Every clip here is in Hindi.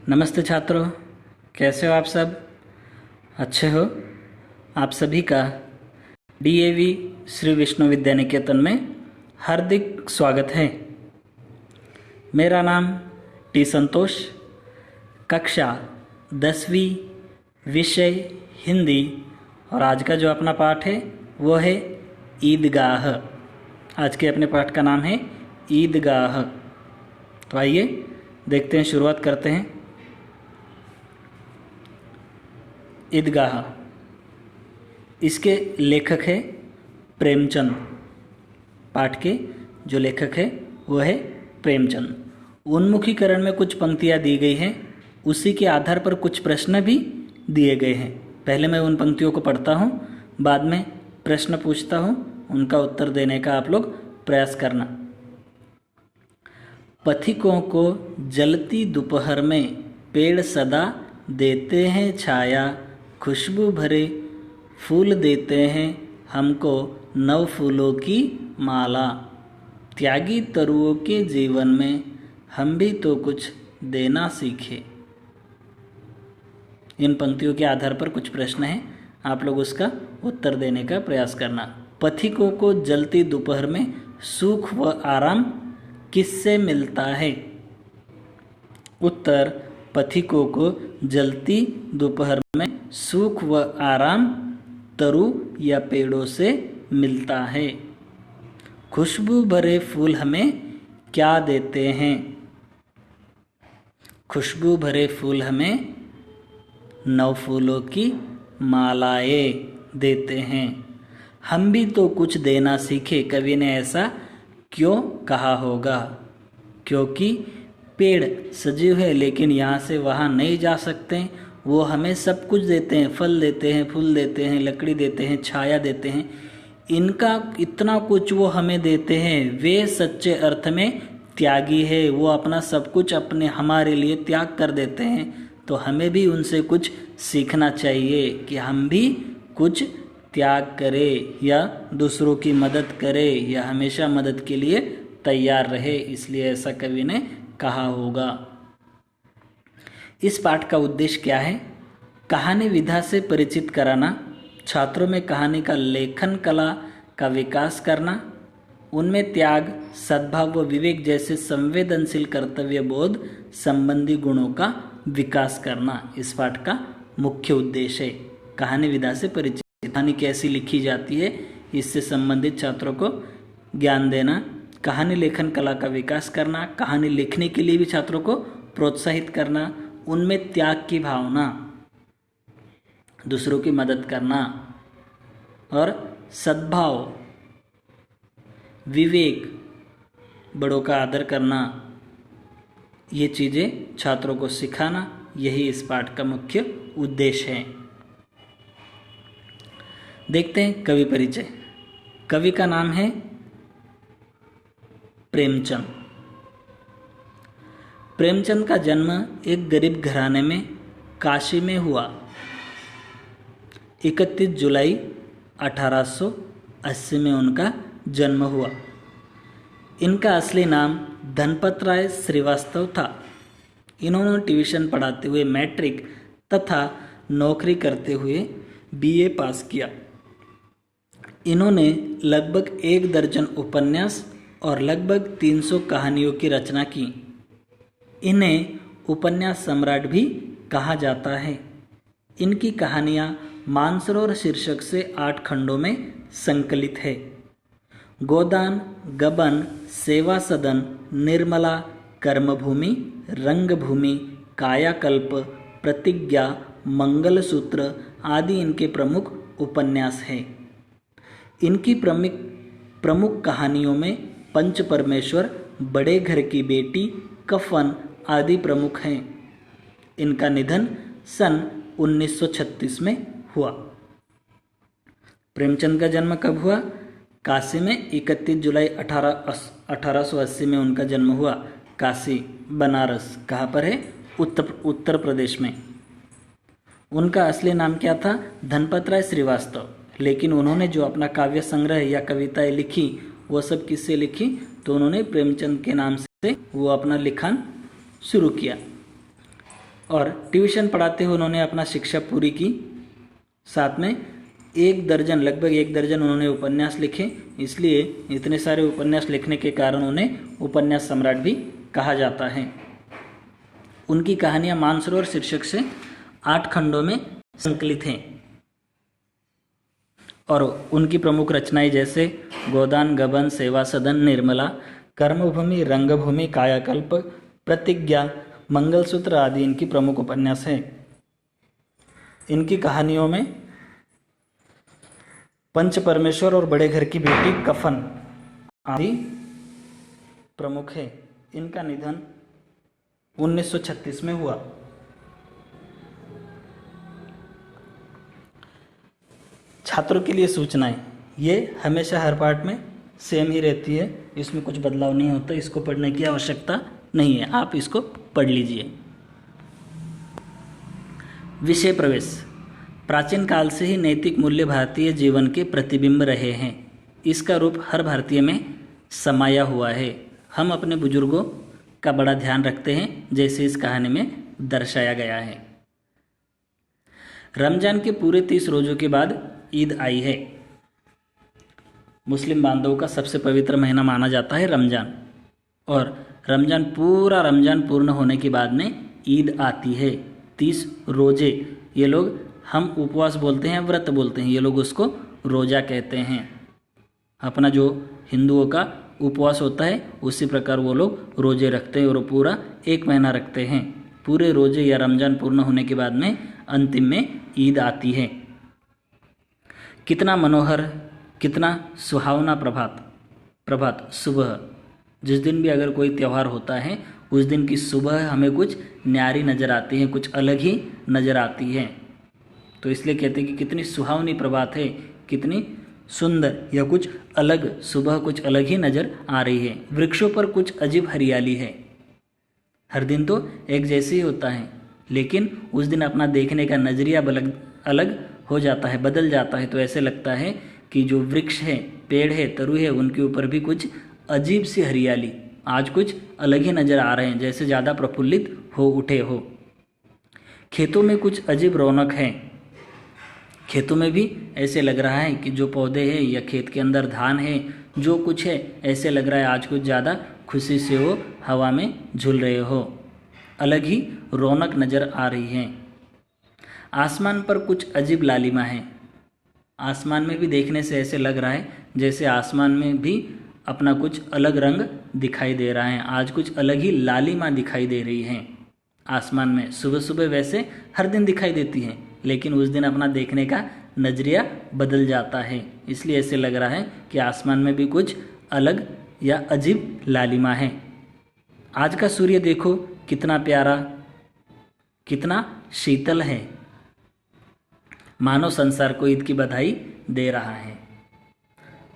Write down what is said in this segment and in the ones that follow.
नमस्ते छात्रों, कैसे हो आप सब? अच्छे हो? आप सभी का डीएवी श्री विष्णु विद्या निकेतन में हार्दिक स्वागत है। मेरा नाम टी संतोष, कक्षा 10वीं, विषय हिंदी, और आज का जो अपना पाठ है वो है ईदगाह। आज के अपने पाठ का नाम है ईदगाह। तो आइए देखते हैं, शुरुआत करते हैं। ईदगाह, इसके लेखक है प्रेमचंद। पाठ के जो लेखक है वो है प्रेमचंद। उन्मुखीकरण में कुछ पंक्तियाँ दी गई हैं, उसी के आधार पर कुछ प्रश्न भी दिए गए हैं। पहले मैं उन पंक्तियों को पढ़ता हूँ, बाद में प्रश्न पूछता हूँ, उनका उत्तर देने का आप लोग प्रयास करना। पथिकों को जलती दोपहर में पेड़ सदा देते हैं छाया, खुशबू भरे फूल देते हैं हमको नव फूलों की माला। त्यागी तरुओं के जीवन में हम भी तो कुछ देना सीखे। इन पंक्तियों के आधार पर कुछ प्रश्न हैं, आप लोग उसका उत्तर देने का प्रयास करना। पथिकों को जलती दोपहर में सुख व आराम किससे मिलता है? उत्तर, पथिकों को जलती दोपहर में सुख व आराम तरु या पेड़ों से मिलता है। खुशबू भरे फूल हमें क्या देते हैं? खुशबू भरे फूल हमें नव फूलों की मालाएं देते हैं। हम भी तो कुछ देना सीखे। कवि ने ऐसा क्यों कहा होगा? क्योंकि पेड़ सजीव है, लेकिन यहाँ से वहाँ नहीं जा सकते। वो हमें सब कुछ देते हैं, फल देते हैं, फूल देते हैं, लकड़ी देते हैं, छाया देते हैं। इनका इतना कुछ वो हमें देते हैं। वे सच्चे अर्थ में त्यागी है। वो अपना सब कुछ अपने हमारे लिए त्याग कर देते हैं। तो हमें भी उनसे कुछ सीखना चाहिए कि हम भी कुछ त्याग करें या दूसरों की मदद करें या हमेशा मदद के लिए तैयार रहे। इसलिए ऐसा कवि ने कहा होगा। इस पाठ का उद्देश्य क्या है? कहानी विधा से परिचित कराना, छात्रों में कहानी का लेखन कला का विकास करना, उनमें त्याग, सद्भाव व विवेक जैसे संवेदनशील कर्तव्य बोध संबंधी गुणों का विकास करना इस पाठ का मुख्य उद्देश्य है। कहानी विधा से परिचित, कहानी कैसी लिखी जाती है इससे संबंधित छात्रों को ज्ञान देना, कहानी लेखन कला का विकास करना, कहानी लिखने के लिए भी छात्रों को प्रोत्साहित करना, उनमें त्याग की भावना, दूसरों की मदद करना और सद्भाव, विवेक, बड़ों का आदर करना, ये चीज़ें छात्रों को सिखाना, यही इस पाठ का मुख्य उद्देश्य है। देखते हैं कवि परिचय। कवि का नाम है प्रेमचंद। प्रेमचंद का जन्म एक गरीब घराने में काशी में हुआ। 31 जुलाई 1880 में उनका जन्म हुआ। इनका असली नाम धनपत राय श्रीवास्तव था। इन्होंने ट्यूशन पढ़ाते हुए मैट्रिक तथा नौकरी करते हुए बीए पास किया। इन्होंने लगभग 1 दर्जन उपन्यास और लगभग 300 कहानियों की रचना की। इन्हें उपन्यास सम्राट भी कहा जाता है। इनकी कहानियाँ मानसरोवर शीर्षक से 8 खंडों में संकलित है। गोदान, गबन, सेवा सदन, निर्मला, कर्मभूमि, रंगभूमि, कायाकल्प, प्रतिज्ञा, मंगलसूत्र आदि इनके प्रमुख उपन्यास हैं। इनकी प्रमुख कहानियों में पंच परमेश्वर, बड़े घर की बेटी, कफन आदि प्रमुख हैं। इनका निधन सन 1936 में हुआ। प्रेमचंद का जन्म कब हुआ? काशी में 31 जुलाई 1880 में उनका जन्म हुआ। काशी, बनारस, कहाँ पर है? उत्तर प्रदेश में। उनका असली नाम क्या था? धनपत राय श्रीवास्तव। लेकिन उन्होंने जो अपना काव्य संग्रह या कविताएं लिखी वो सब किससे लिखी? तो उन्होंने प्रेमचंद के नाम से वो अपना लिखान शुरू किया। और ट्यूशन पढ़ाते हुए उन्होंने अपना शिक्षा पूरी की। साथ में 1 दर्जन, लगभग 1 दर्जन उन्होंने उपन्यास लिखे, इसलिए इतने सारे उपन्यास लिखने के कारण उन्हें उपन्यास सम्राट भी कहा जाता है। उनकी कहानियां मानसरोवर शीर्षक से 8 खंडों में संकलित हैं और उनकी प्रमुख रचनाएं जैसे गोदान, गबन, सेवा सदन, निर्मला, कर्मभूमि, रंगभूमि, कायाकल्प, प्रतिज्ञा, मंगलसूत्र आदि इनकी प्रमुख उपन्यास हैं। इनकी कहानियों में पंच परमेश्वर और बड़े घर की बेटी, कफन आदि प्रमुख है। इनका निधन 1936 में हुआ। छात्रों के लिए सूचनाएं, ये हमेशा हर पार्ट में सेम ही रहती है, इसमें कुछ बदलाव नहीं होता, इसको पढ़ने की आवश्यकता नहीं है, आप इसको पढ़ लीजिए। विषय प्रवेश। प्राचीन काल से ही नैतिक मूल्य भारतीय जीवन के प्रतिबिंब रहे हैं। इसका रूप हर भारतीय में समाया हुआ है। हम अपने बुजुर्गों का बड़ा ध्यान रखते हैं, जैसे इस कहानी में दर्शाया गया है। रमजान के पूरे 30 रोज़ों के बाद ईद आई है। मुस्लिम बांधवों का सबसे पवित्र महीना माना जाता है रमजान, और पूरा रमजान पूर्ण होने के बाद में ईद आती है। 30 रोजे, ये लोग, हम उपवास बोलते हैं, व्रत बोलते हैं, ये लोग उसको रोज़ा कहते हैं। अपना जो हिंदुओं का उपवास होता है उसी प्रकार वो लोग रोजे रखते हैं और पूरा 1 महीना रखते हैं। पूरे रोजे या रमजान पूर्ण होने के बाद में अंतिम में ईद आती है। कितना मनोहर, कितना सुहावना प्रभात सुबह। जिस दिन भी अगर कोई त्यौहार होता है उस दिन की सुबह हमें कुछ न्यारी नज़र आती है, कुछ अलग ही नज़र आती है। तो इसलिए कहते हैं कि कितनी सुहावनी प्रभात है, कितनी सुंदर या कुछ अलग, सुबह कुछ अलग ही नज़र आ रही है। वृक्षों पर कुछ अजीब हरियाली है। हर दिन तो एक जैसे ही होता है, लेकिन उस दिन अपना देखने का नज़रिया अलग हो जाता है, बदल जाता है। तो ऐसे लगता है कि जो वृक्ष है, पेड़ है, तरु है, उनके ऊपर भी कुछ अजीब सी हरियाली, आज कुछ अलग ही नज़र आ रहे हैं, जैसे ज़्यादा प्रफुल्लित हो उठे हो। खेतों में कुछ अजीब रौनक है। खेतों में भी ऐसे लग रहा है कि जो पौधे हैं या खेत के अंदर धान है, जो कुछ है, ऐसे लग रहा है आज कुछ ज़्यादा खुशी से वो हवा में झूल रहे हो, अलग ही रौनक नज़र आ रही है। आसमान पर कुछ अजीब लालिमा है। आसमान में भी देखने से ऐसे लग रहा है जैसे आसमान में भी अपना कुछ अलग रंग दिखाई दे रहा है, आज कुछ अलग ही लालिमा दिखाई दे रही है आसमान में। सुबह सुबह वैसे हर दिन दिखाई देती है, लेकिन उस दिन अपना देखने का नज़रिया बदल जाता है, इसलिए ऐसे लग रहा है कि आसमान में भी कुछ अलग या अजीब लालिमा है। आज का सूर्य देखो कितना प्यारा, कितना शीतल है, मानो संसार को ईद की बधाई दे रहा है।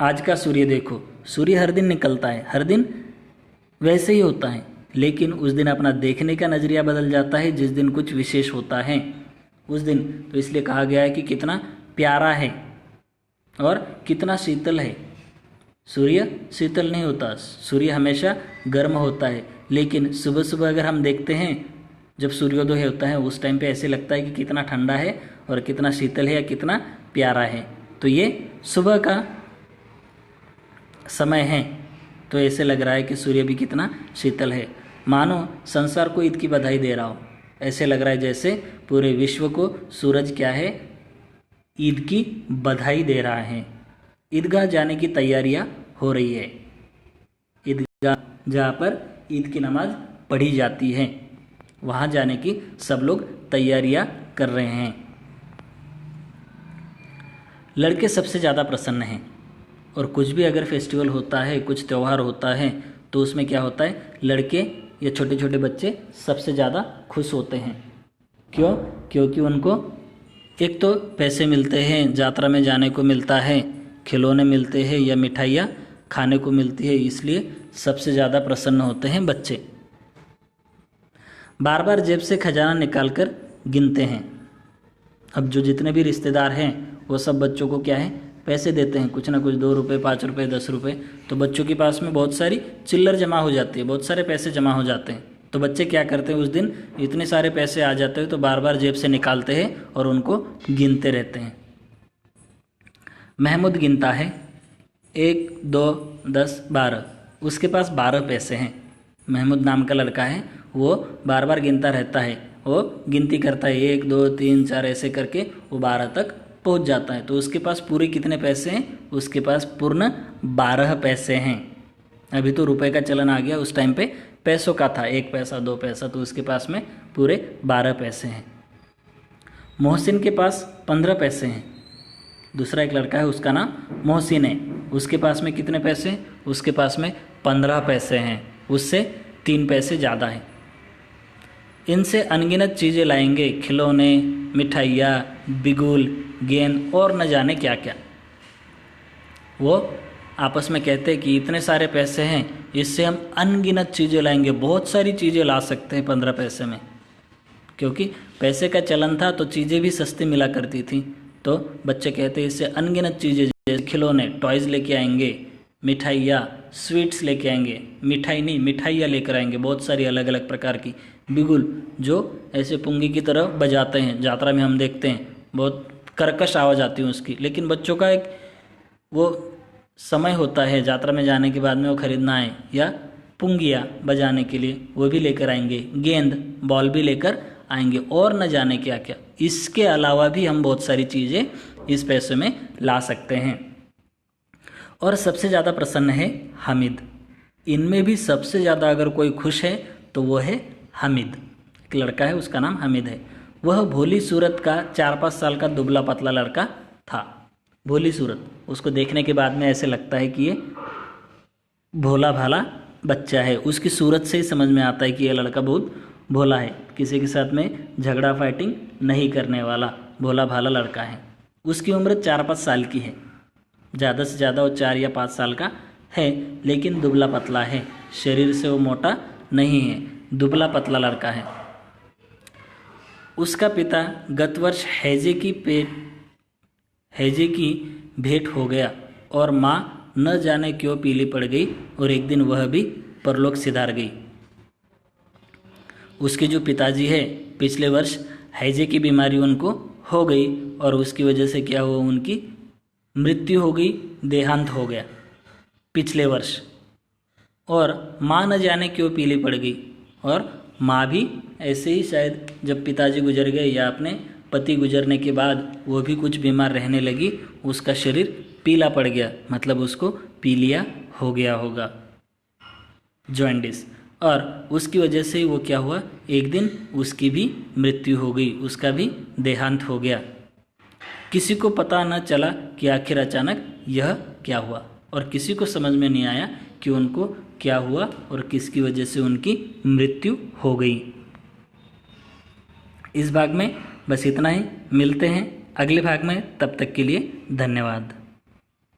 आज का सूर्य देखो, सूर्य हर दिन निकलता है, हर दिन वैसे ही होता है, लेकिन उस दिन अपना देखने का नज़रिया बदल जाता है जिस दिन कुछ विशेष होता है उस दिन। तो इसलिए कहा गया है कि कितना प्यारा है और कितना शीतल है। सूर्य शीतल नहीं होता, सूर्य हमेशा गर्म होता है, लेकिन सुबह सुबह अगर हम देखते हैं जब सूर्योदय होता है उस टाइम पे ऐसे लगता है कि कितना ठंडा है और कितना शीतल है या कितना प्यारा है। तो ये सुबह का समय है, तो ऐसे लग रहा है कि सूर्य भी कितना शीतल है, मानो संसार को ईद की बधाई दे रहा हो। ऐसे लग रहा है जैसे पूरे विश्व को सूरज क्या है, ईद की बधाई दे रहा है। ईदगाह जाने की तैयारियां हो रही है। ईदगाह जहाँ पर ईद की नमाज पढ़ी जाती है, वहाँ जाने की सब लोग तैयारियां कर रहे हैं। लड़के सबसे ज़्यादा प्रसन्न हैं, और कुछ भी अगर फेस्टिवल होता है, कुछ त्यौहार होता है, तो उसमें क्या होता है, लड़के या छोटे छोटे बच्चे सबसे ज़्यादा खुश होते हैं। क्यों? क्योंकि उनको एक तो पैसे मिलते हैं, यात्रा में जाने को मिलता है, खिलौने मिलते हैं या मिठाइयाँ खाने को मिलती है, इसलिए सबसे ज़्यादा प्रसन्न होते हैं बच्चे। बार बार जेब से खजाना निकाल कर गिनते हैं। अब जो जितने भी रिश्तेदार हैं वो सब बच्चों को क्या है, पैसे देते हैं, कुछ ना कुछ, 2 रुपये, 5 रुपये, 10 रुपये। तो बच्चों के पास में बहुत सारी चिल्लर जमा हो जाती है, बहुत सारे पैसे जमा हो जाते हैं। तो बच्चे क्या करते हैं, उस दिन इतने सारे पैसे आ जाते हैं तो बार बार जेब से निकालते हैं और उनको गिनते रहते हैं। महमूद गिनता है 1 2 10 12, उसके पास 12 पैसे हैं। महमूद नाम का लड़का है, वो बार बार गिनता रहता है, वो गिनती करता है 1 2 3 4 ऐसे करके वो 12 तक पहुंच जाता है। तो उसके पास पूरे कितने पैसे हैं, उसके पास पूर्ण 12 पैसे हैं। अभी तो रुपए का चलन आ गया, उस टाइम पे पैसों का था, 1 पैसा 2 पैसा, तो उसके पास में पूरे 12 पैसे हैं। मोहसिन के पास 15 पैसे हैं। दूसरा एक लड़का है, उसका नाम मोहसिन है, उसके पास में कितने पैसे हैं, उसके पास में 15 पैसे हैं, उससे 3 पैसे ज़्यादा हैं। इनसे अनगिनत चीज़ें लाएंगे, खिलौने, मिठाइयाँ, बिगुल, गेंद और न जाने क्या क्या। वो आपस में कहते हैं कि इतने सारे पैसे हैं, इससे हम अनगिनत चीज़ें लाएंगे, बहुत सारी चीज़ें ला सकते हैं 15 पैसे में। क्योंकि पैसे का चलन था तो चीज़ें भी सस्ती मिला करती थी। तो बच्चे कहते हैं इससे अनगिनत चीज़ें, जैसे खिलौने, टॉयज़ लेके आएंगे, मिठाइयाँ, स्वीट्स लेके आएंगे, मिठाई नहीं मिठाइयाँ लेकर आएंगे, बहुत सारी अलग अलग प्रकार की। बिगुल, जो ऐसे पुंगी की तरह बजाते हैं, यात्रा में हम देखते हैं, बहुत कर्कश आवाज़ आती है उसकी, लेकिन बच्चों का एक वो समय होता है यात्रा में जाने के बाद में वो खरीदना है, या पुंगिया बजाने के लिए वो भी लेकर आएंगे, गेंद बॉल भी लेकर आएंगे और न जाने क्या क्या। इसके अलावा भी हम बहुत सारी चीज़ें इस पैसे में ला सकते हैं। और सबसे ज़्यादा प्रसन्न है हामिद। इनमें भी सबसे ज़्यादा अगर कोई खुश है तो वो है हामिद। एक लड़का है, उसका नाम हामिद है। वह भोली सूरत का 4-5 साल का दुबला पतला लड़का था। भोली सूरत, उसको देखने के बाद में ऐसे लगता है कि ये भोला भाला बच्चा है। उसकी सूरत से ही समझ में आता है कि यह लड़का बहुत भोला है, किसी के साथ में झगड़ा फाइटिंग नहीं करने वाला भोला भाला लड़का है। उसकी उम्र 4-5 साल की है, ज़्यादा से ज़्यादा वो 4 या 5 साल का है, लेकिन दुबला पतला है, शरीर से वो मोटा नहीं है, दुबला पतला लड़का है। उसका पिता गत वर्ष हैजे की भेंट हो गया और माँ न जाने क्यों पीली पड़ गई और एक दिन वह भी परलोक सिधार गई। उसके जो पिताजी है, पिछले वर्ष हैजे की बीमारी उनको हो गई और उसकी वजह से क्या हुआ, उनकी मृत्यु हो गई, देहांत हो गया पिछले वर्ष। और माँ न जाने क्यों पीली पड़ गई, और माँ भी ऐसे ही शायद जब पिताजी गुजर गए या अपने पति गुजरने के बाद वो भी कुछ बीमार रहने लगी, उसका शरीर पीला पड़ गया, मतलब उसको पीलिया हो गया होगा, जॉन्डिस। और उसकी वजह से वो क्या हुआ, एक दिन उसकी भी मृत्यु हो गई, उसका भी देहांत हो गया। किसी को पता न चला कि आखिर अचानक यह क्या हुआ, और किसी को समझ में नहीं आया कि उनको क्या हुआ और किसकी वजह से उनकी मृत्यु हो गई। इस भाग में बस इतना ही, मिलते हैं अगले भाग में, तब तक के लिए धन्यवाद।